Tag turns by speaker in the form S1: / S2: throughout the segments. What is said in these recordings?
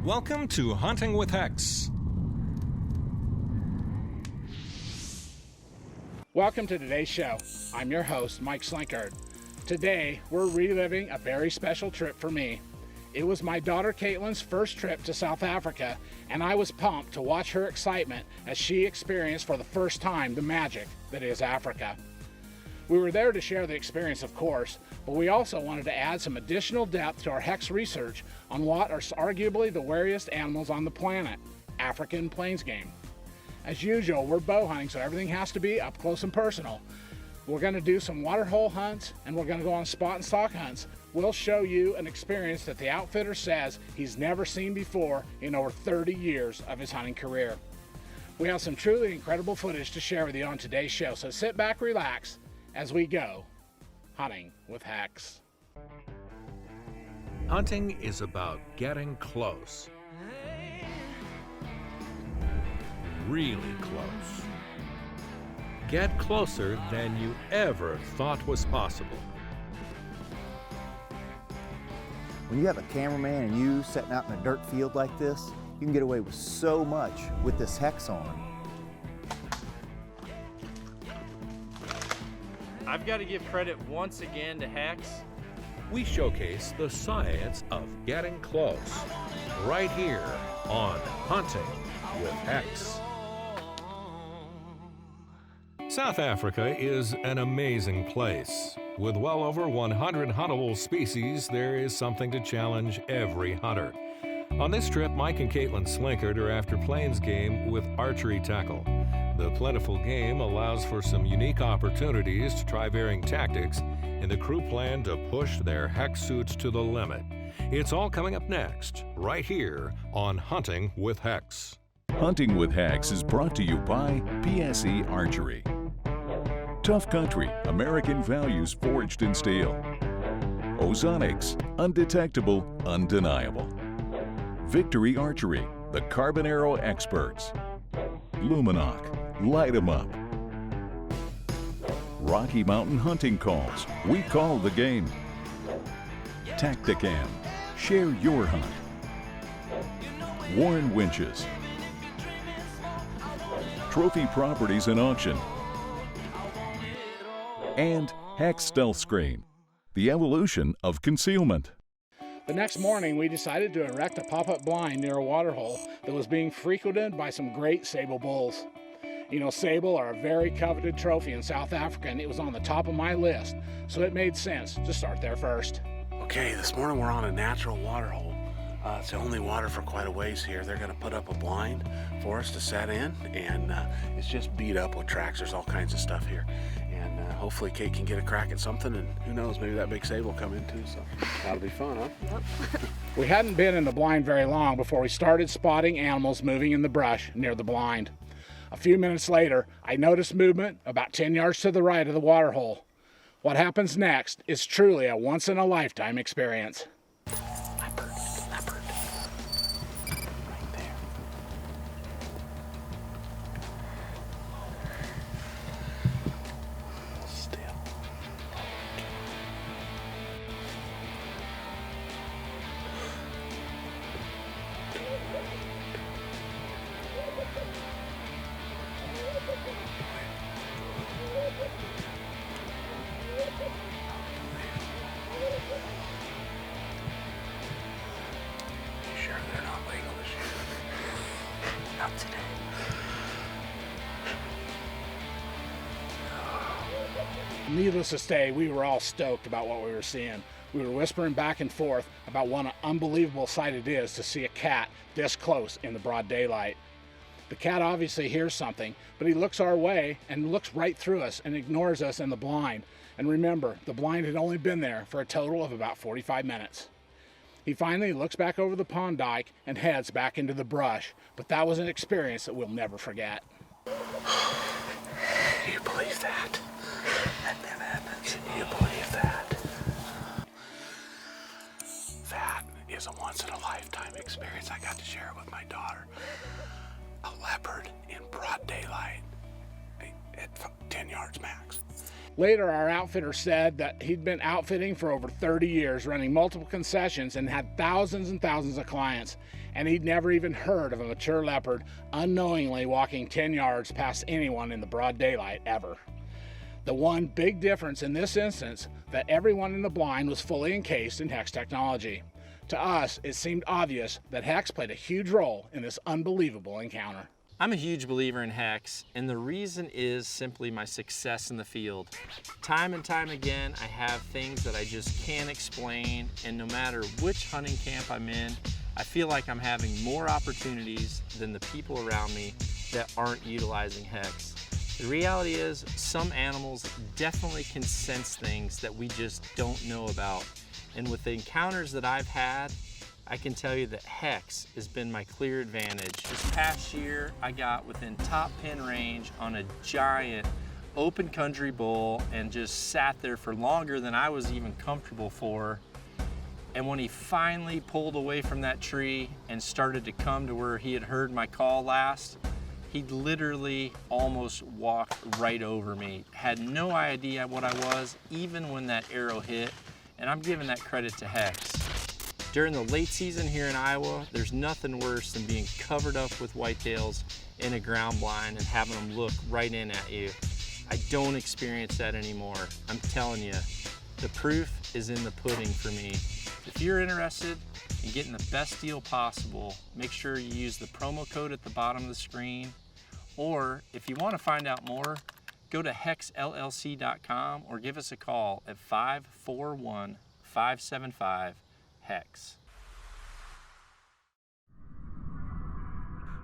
S1: Welcome to Hunting with Hex.
S2: Welcome to today's show. I'm your host, Mike Slinkard. Today, we're reliving a very special trip for me. It was my daughter Kaitlyn's first trip to South Africa, and I was pumped to watch her excitement as she experienced for the first time the magic that is Africa. We were there to share the experience, of course, but we also wanted to add some additional depth to our Hex research on what are arguably the wariest animals on the planet, African plains game. As usual, we're bow hunting, so everything has to be up close and personal. We're going to do some waterhole hunts, and we're going to go on spot and stock hunts. We'll show you an experience that the outfitter says he's never seen before in over 30 years of his hunting career. We have some truly incredible footage to share with you on today's show, so sit back, relax, as we go hunting with Hex.
S1: Hunting is about getting close. Really close. Get closer than you ever thought was possible.
S3: When you have a cameraman and you setting out in a dirt field like this, you can get away with so much with this Hex on.
S4: I've got to give credit once again to Hex.
S1: We showcase the science of getting close right here on Hunting with Hex. South Africa is an amazing place. With well over 100 huntable species, there is something to challenge every hunter. On this trip, Mike and Kaitlyn Slinkard are after plains game with archery tackle. The plentiful game allows for some unique opportunities to try varying tactics, and the crew plan to push their Hex suits to the limit. It's all coming up next, right here on Hunting with Hex.
S5: Hunting with Hex is brought to you by PSE Archery. Tough Country, American values forged in steel. Ozonics, undetectable, undeniable. Victory Archery, the carbon arrow experts. Luminoc, light 'em up. Rocky Mountain Hunting Calls, we call the game. Tacticam, share your hunt. Warren Winches. Trophy Properties and Auction. And Hex Stealth Screen, the evolution of concealment.
S2: The next morning, we decided to erect a pop-up blind near a waterhole that was being frequented by some great sable bulls. You know, sable are a very coveted trophy in South Africa, and it was on the top of my list, so it made sense to start there first.
S6: Okay, this morning we're on a natural waterhole. It's the only water for quite a ways here. They're going to put up a blind for us to set in, and it's just beat up with tracks. There's all kinds of stuff here. And hopefully Kate can get a crack at something, and who knows, maybe that big sable will come in too, so that'll be fun, huh?
S7: Yep.
S2: We hadn't been in the blind very long before we started spotting animals moving in the brush near the blind. A few minutes later, I noticed movement about 10 yards to the right of the waterhole. What happens next is truly a once-in-a-lifetime experience.
S6: Leopard. Right there. Still. Sure they're not legal this year? Not today.
S2: Needless to say, we were all stoked about what we were seeing. We were whispering back and forth about what an unbelievable sight it is to see a cat this close in the broad daylight. The cat obviously hears something, but he looks our way and looks right through us and ignores us in the blind. And remember, the blind had only been there for a total of about 45 minutes. He finally looks back over the pond dike and heads back into the brush, but that was an experience that we'll never forget.
S6: You believe that? That never happens. You believe that? That is a once-in-a-lifetime experience. I got to share it with my daughter. A leopard in broad daylight at 10 yards max.
S2: Later, our outfitter said that he'd been outfitting for over 30 years, running multiple concessions and had thousands and thousands of clients, and he'd never even heard of a mature leopard unknowingly walking 10 yards past anyone in the broad daylight ever. The one big difference in this instance, that everyone in the blind was fully encased in HEX technology. To us, it seemed obvious that HEX played a huge role in this unbelievable encounter.
S4: I'm a huge believer in HEX, and the reason is simply my success in the field. Time and time again, I have things that I just can't explain, and no matter which hunting camp I'm in, I feel like I'm having more opportunities than the people around me that aren't utilizing HEX. The reality is, some animals definitely can sense things that we just don't know about. And with the encounters that I've had, I can tell you that HEX has been my clear advantage. This past year, I got within top pin range on a giant open country bull and just sat there for longer than I was even comfortable for. And when he finally pulled away from that tree and started to come to where he had heard my call last, he literally almost walked right over me. Had no idea what I was, even when that arrow hit, and I'm giving that credit to HEX. During the late season here in Iowa, there's nothing worse than being covered up with whitetails in a ground blind and having them look right in at you. I don't experience that anymore. I'm telling you, the proof is in the pudding for me. If you're interested in getting the best deal possible, make sure you use the promo code at the bottom of the screen. Or if you want to find out more, go to hexllc.com or give us a call at 541-575-HEX.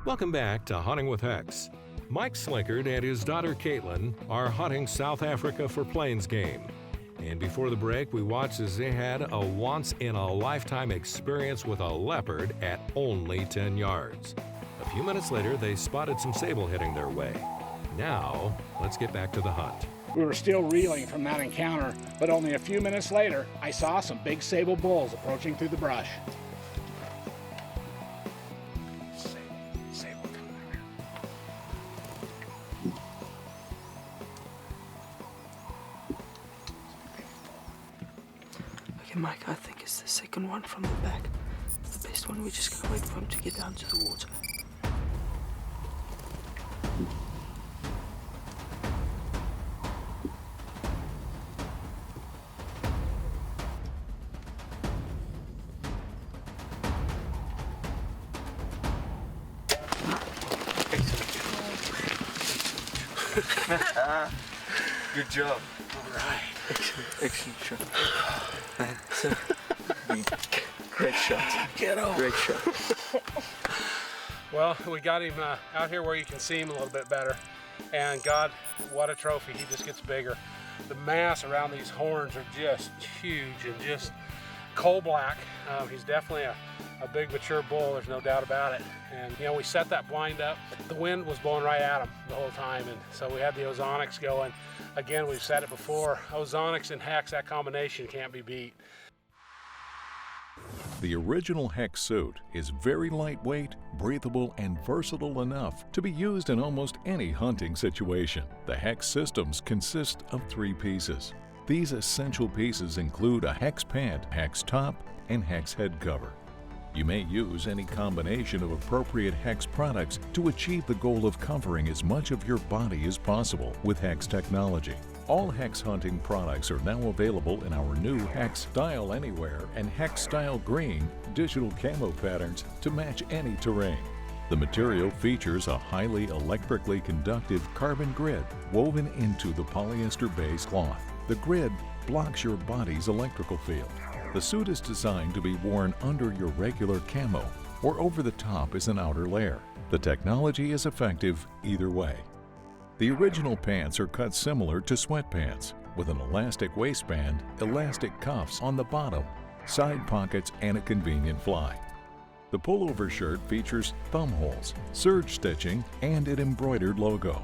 S1: Welcome back to Hunting with Hex. Mike Slinkard and his daughter Kaitlyn are hunting South Africa for plains game. And before the break, we watched as they had a once-in-a-lifetime experience with a leopard at only 10 yards. A few minutes later, they spotted some sable heading their way. Now, let's get back to the hunt.
S2: We were still reeling from that encounter, but only a few minutes later, I saw some big sable bulls approaching through the brush.
S6: Sable coming here.
S7: Okay, Mike, I think it's the second one from the back. It's the best one. We're just gonna wait for him to get down to the water.
S8: Good job.
S6: All right.
S7: Excellent shot. Great shot.
S6: Get over.
S7: Great shot.
S9: Well, we got him out here where you can see him a little bit better. And God, what a trophy. He just gets bigger. The mass around these horns are just huge and just coal black. He's definitely a big mature bull, there's no doubt about it. And you know, we set that blind up. The wind was blowing right at him the whole time, and so we had the ozonics going. Again, we've said it before, ozonics and HEX, that combination can't be beat.
S5: The original HEX suit is very lightweight, breathable, and versatile enough to be used in almost any hunting situation. The HEX systems consist of 3 pieces. These essential pieces include a HEX pant, HEX top, and HEX head cover. You may use any combination of appropriate HEX products to achieve the goal of covering as much of your body as possible with HEX technology. All HEX hunting products are now available in our new HEX Style Anywhere and HEX Style Green digital camo patterns to match any terrain. The material features a highly electrically conductive carbon grid woven into the polyester-based cloth. The grid blocks your body's electrical field. The suit is designed to be worn under your regular camo or over the top as an outer layer. The technology is effective either way. The original pants are cut similar to sweatpants, with an elastic waistband, elastic cuffs on the bottom, side pockets, and a convenient fly. The pullover shirt features thumb holes, serge stitching, and an embroidered logo.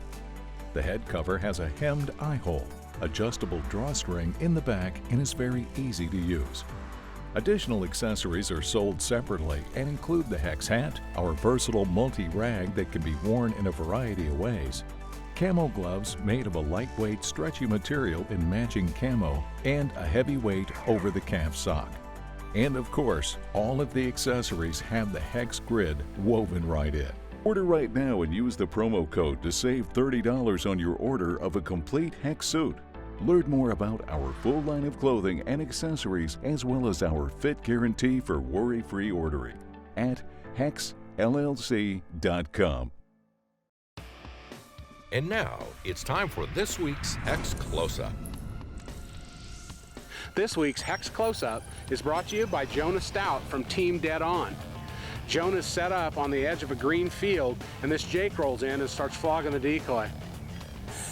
S5: The head cover has a hemmed eye hole, adjustable drawstring in the back, and is very easy to use. Additional accessories are sold separately and include the HEX hat, our versatile multi-rag that can be worn in a variety of ways, camo gloves made of a lightweight, stretchy material in matching camo, and a heavy weight over the calf sock. And of course, all of the accessories have the hex grid woven right in. Order right now and use the promo code to save $30 on your order of a complete hex suit. Learn more about our full line of clothing and accessories, as well as our fit guarantee for worry-free ordering at hexllc.com.
S1: And now it's time for this week's Hex Close-Up.
S9: This week's Hex Close-Up is brought to you by Jonah Stout from Team Dead On. Jonah's set up on the edge of a green field, and this Jake rolls in and starts flogging the decoy.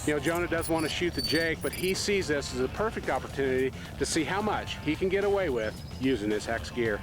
S9: You know, Jonah doesn't want to shoot the Jake, but he sees this as a perfect opportunity to see how much he can get away with using his hex gear.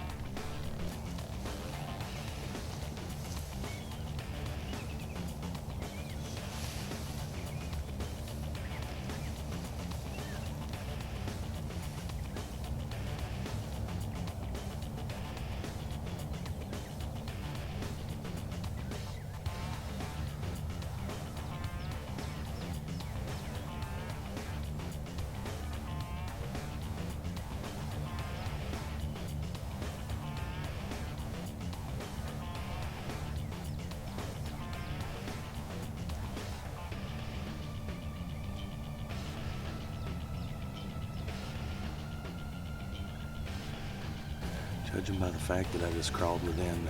S8: Judging by the fact that I just crawled within,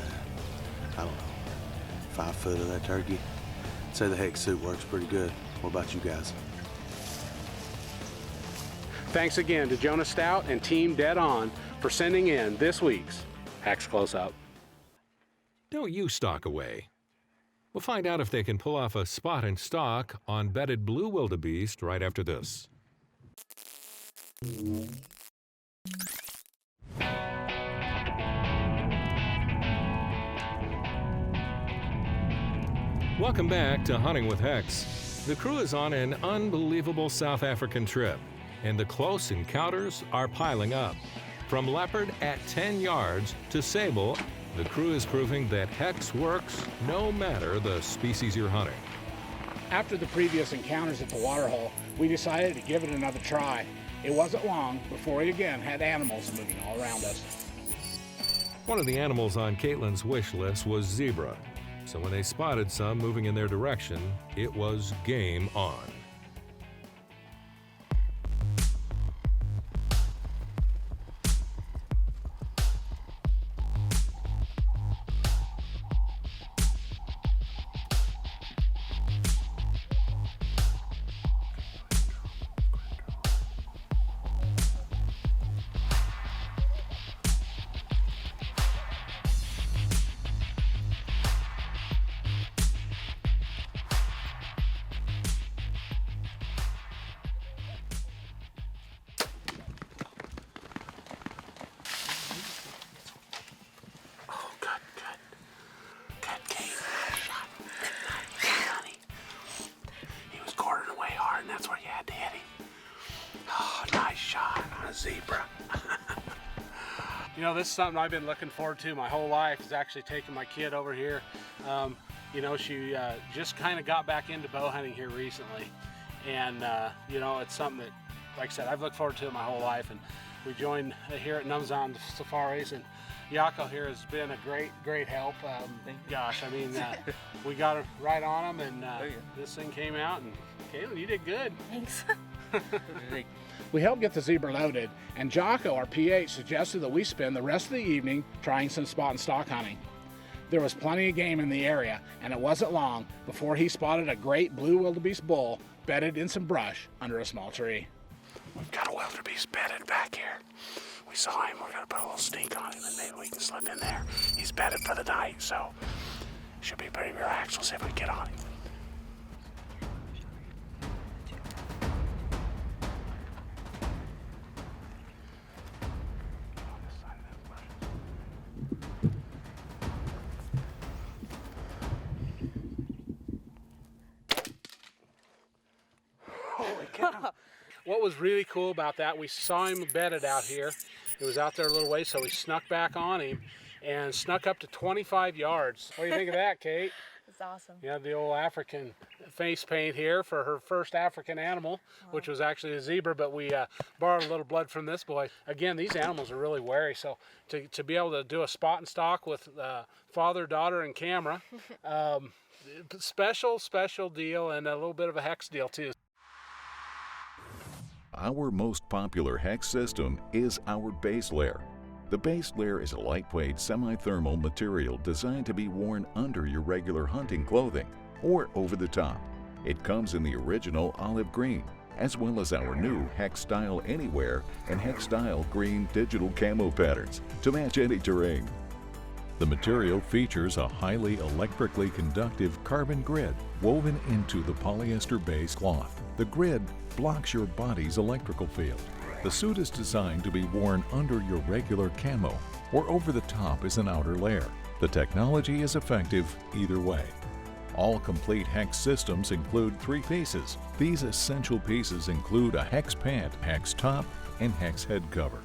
S8: I don't know, 5 foot of that turkey, I'd say the hex suit works pretty good. What about you guys?
S9: Thanks again to Jonah Stout and Team Dead On for sending in this week's Hex Close-Up.
S1: Don't you stalk away. We'll find out if they can pull off a spot and stalk on bedded blue wildebeest right after this. Welcome back to Hunting with Hex. The crew is on an unbelievable South African trip, and the close encounters are piling up. From leopard at 10 yards to sable, the crew is proving that hex works no matter the species you're hunting.
S2: After the previous encounters at the waterhole, we decided to give it another try. It wasn't long before we again had animals moving all around us.
S1: One of the animals on Kaitlyn's wish list was zebra. So when they spotted some moving in their direction, it was game on.
S9: Zebra. You know, this is something I've been looking forward to my whole life, is actually taking my kid over here. You know, she just kind of got back into bow hunting here recently. And, you know, it's something that, like I said, I've looked forward to it my whole life. And we joined here at Numzon Safaris, and Yako here has been a great help. Gosh, I mean, we got her right on him, and this thing came out, and Kaitlyn, you did good.
S10: Thanks.
S2: We helped get the zebra loaded, and Jocko, our PH, suggested that we spend the rest of the evening trying some spot and stalk hunting. There was plenty of game in the area, and it wasn't long before he spotted a great blue wildebeest bull bedded in some brush under a small tree.
S6: We've got a wildebeest bedded back here. We saw him. We're going to put a little sneak on him, and maybe we can slip in there. He's bedded for the night, so should be pretty relaxed. We'll see if we can get on him.
S9: What was really cool about that, we saw him bedded out here. It was out there a little way, so we snuck back on him and snuck up to 25 yards. What do you think of that, Kate?
S10: That's awesome.
S9: Yeah, the old African face paint here for her first African animal, which was actually a zebra, but we borrowed a little blood from this boy. Again, these animals are really wary, so to be able to do a spot and stock with father, daughter, and camera, special deal, and a little bit of a hex deal too.
S5: Our most popular hex system is our base layer. The base layer is a lightweight semi-thermal material designed to be worn under your regular hunting clothing or over the top. It comes in the original olive green, as well as our new Hex Style Anywhere and Hex Style Green digital camo patterns to match any terrain. The material features a highly electrically conductive carbon grid woven into the polyester base cloth. The grid blocks your body's electrical field. The suit is designed to be worn under your regular camo or over the top as an outer layer. The technology is effective either way. All complete hex systems include 3 pieces. These essential pieces include a hex pant, hex top, and hex head cover.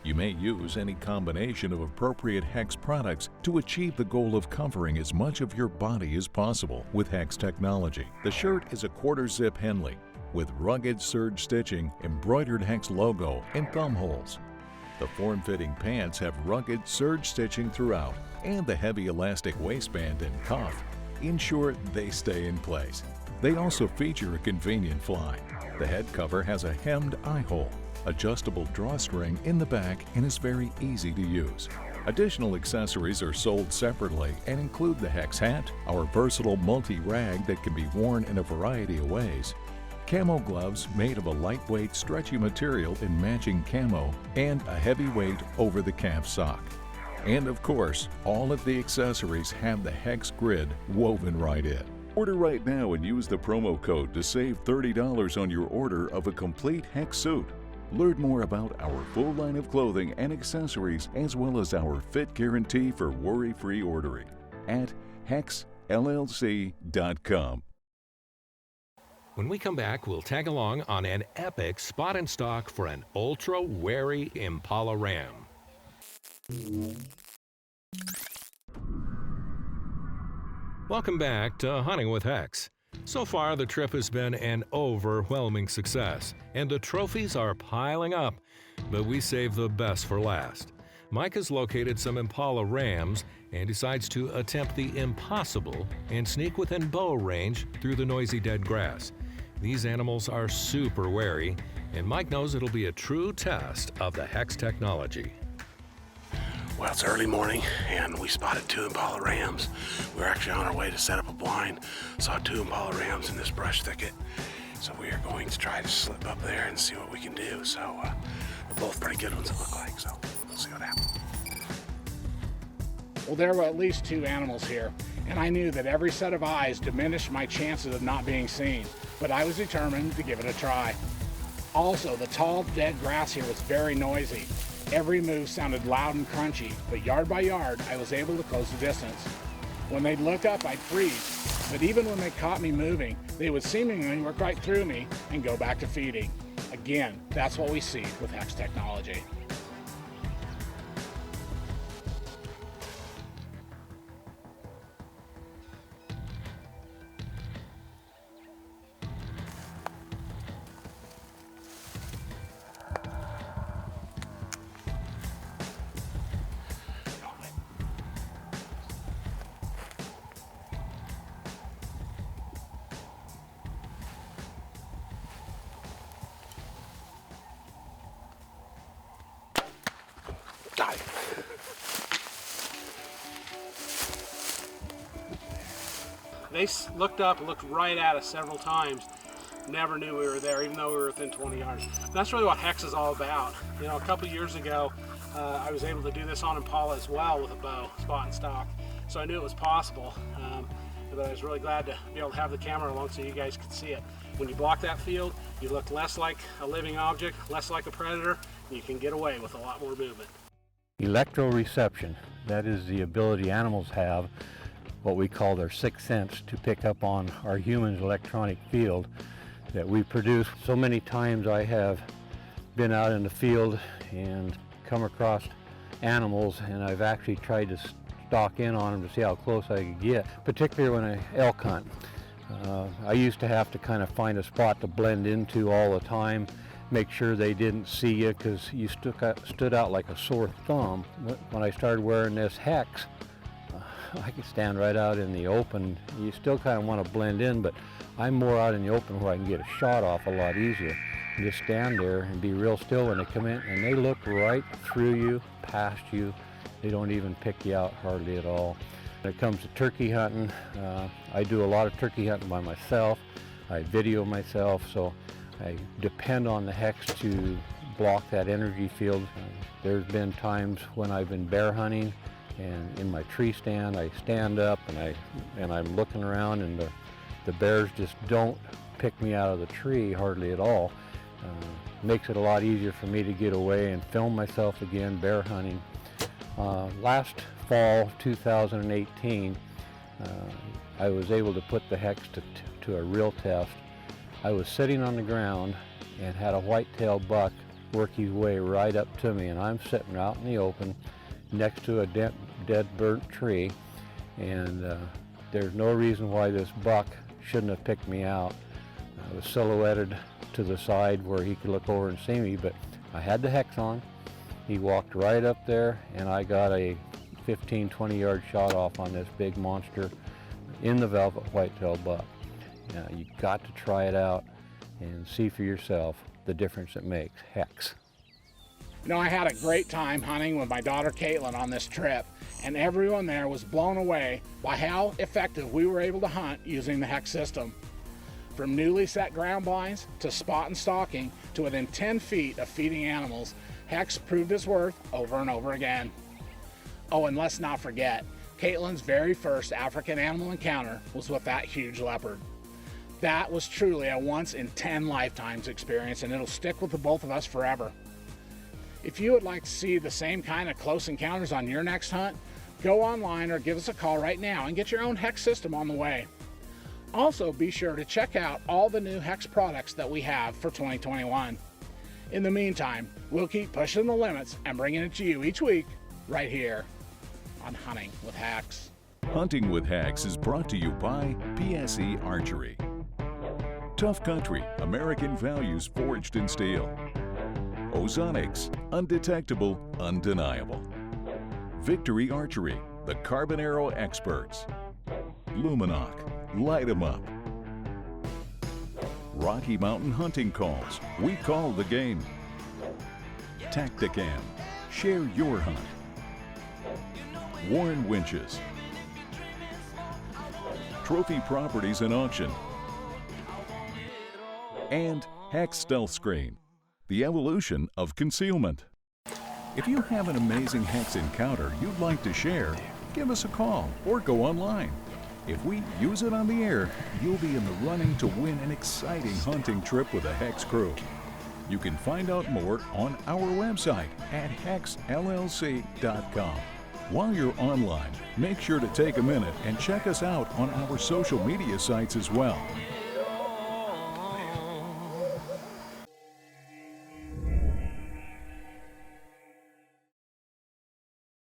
S5: You may use any combination of appropriate hex products to achieve the goal of covering as much of your body as possible with hex technology. The shirt is a quarter zip Henley with rugged serge stitching, embroidered hex logo, and thumb holes. The form-fitting pants have rugged serge stitching throughout, and the heavy elastic waistband and cuff ensure they stay in place. They also feature a convenient fly. The head cover has a hemmed eye hole, adjustable drawstring in the back, and is very easy to use. Additional accessories are sold separately and include the hex hat, our versatile multi-rag that can be worn in a variety of ways, camo gloves made of a lightweight, stretchy material in matching camo, and a heavyweight over-the-calf sock. And of course, all of the accessories have the hex grid woven right in. Order right now and use the promo code to save $30 on your order of a complete hex suit. Learn more about our full line of clothing and accessories, as well as our fit guarantee for worry-free ordering at hexllc.com.
S1: When we come back, we'll tag along on an epic spot and stalk for an ultra-wary Impala ram. Welcome back to Hunting with Hex. So far, the trip has been an overwhelming success, and the trophies are piling up, but we saved the best for last. Mike has located some Impala rams and decides to attempt the impossible and sneak within bow range through the noisy dead grass. These animals are super wary, and Mike knows it'll be a true test of the hex technology.
S6: Well, it's early morning, and we spotted 2 Impala rams. We were actually on our way to set up a blind, saw 2 Impala rams in this brush thicket. So we are going to try to slip up there and see what we can do. So they're both pretty good ones, it look like, so we'll see what happens.
S2: Well, there were at least 2 animals here, and I knew that every set of eyes diminished my chances of not being seen, but I was determined to give it a try. Also, the tall, dead grass here was very noisy. Every move sounded loud and crunchy, but yard by yard, I was able to close the distance. When they'd look up, I'd freeze, but even when they caught me moving, they would seemingly work right through me and go back to feeding. Again, that's what we see with hex technology.
S6: Got it.
S9: They looked up and looked right at us several times. Never knew we were there, even though we were within 20 yards. That's really what hex is all about. You know, a couple years ago, I was able to do this on Impala as well with a bow, spot and stock. So I knew it was possible. But I was really glad to be able to have the camera along so you guys could see it. When you block that field, you look less like a living object, less like a predator, and you can get away with a lot more movement.
S11: Electroreception, that is the ability animals have, what we call their sixth sense, to pick up on our human's electronic field that we produce. So many times I have been out in the field and come across animals, and I've actually tried to stalk in on them to see how close I could get, particularly when I elk hunt. I used to have to kind of find a spot to blend into all the time, make sure they didn't see you because you stood out like a sore thumb. When I started wearing this hex, I could stand right out in the open. You still kind of want to blend in, but I'm more out in the open where I can get a shot off a lot easier. And just stand there and be real still when they come in, and they look right through you, past you. They don't even pick you out hardly at all. When it comes to turkey hunting, I do a lot of turkey hunting by myself. I video myself, so I depend on the hex to block that energy field. There's been times when I've been bear hunting, and in my tree stand, I stand up and I'm looking around, and the bears just don't pick me out of the tree hardly at all. Makes it a lot easier for me to get away and film myself again bear hunting. Last fall, 2018, I was able to put the hex to a real test. I was sitting on the ground and had a whitetail buck work his way right up to me, and I'm sitting out in the open next to a dead burnt tree, and there's no reason why this buck shouldn't have picked me out. I was silhouetted to the side where he could look over and see me, but I had the hex on. He walked right up there, and I got a 15-20 yard shot off on this big monster in the velvet whitetail buck. You got to try it out and see for yourself the difference it makes. Hex.
S2: You know, I had a great time hunting with my daughter Kaitlyn on this trip, and everyone there was blown away by how effective we were able to hunt using the hex system. From newly set ground blinds to spot and stalking to within 10 feet of feeding animals, hex proved its worth over and over again. Oh, and let's not forget, Kaitlyn's very first African animal encounter was with that huge leopard. That was truly a once in 10 lifetimes experience, and it'll stick with the both of us forever. If you would like to see the same kind of close encounters on your next hunt, go online or give us a call right now and get your own hex system on the way. Also, be sure to check out all the new hex products that we have for 2021. In the meantime, we'll keep pushing the limits and bringing it to you each week right here on Hunting with Hex.
S5: Hunting with Hex is brought to you by PSE Archery. Tough Country, American values forged in steel. Ozonics, undetectable, undeniable. Victory Archery, the carbon arrow experts. Luminoc, light 'em up. Rocky Mountain Hunting Calls, we call the game. Tacticam, share your hunt. Warren Winches. Trophy Properties and Auction. And Hex Stealth Screen, the evolution of concealment. If you have an amazing hex encounter you'd like to share, give us a call or go online. If we use it on the air, you'll be in the running to win an exciting hunting trip with a Hex crew. You can find out more on our website at hexllc.com. While you're online, make sure to take a minute and check us out on our social media sites as well.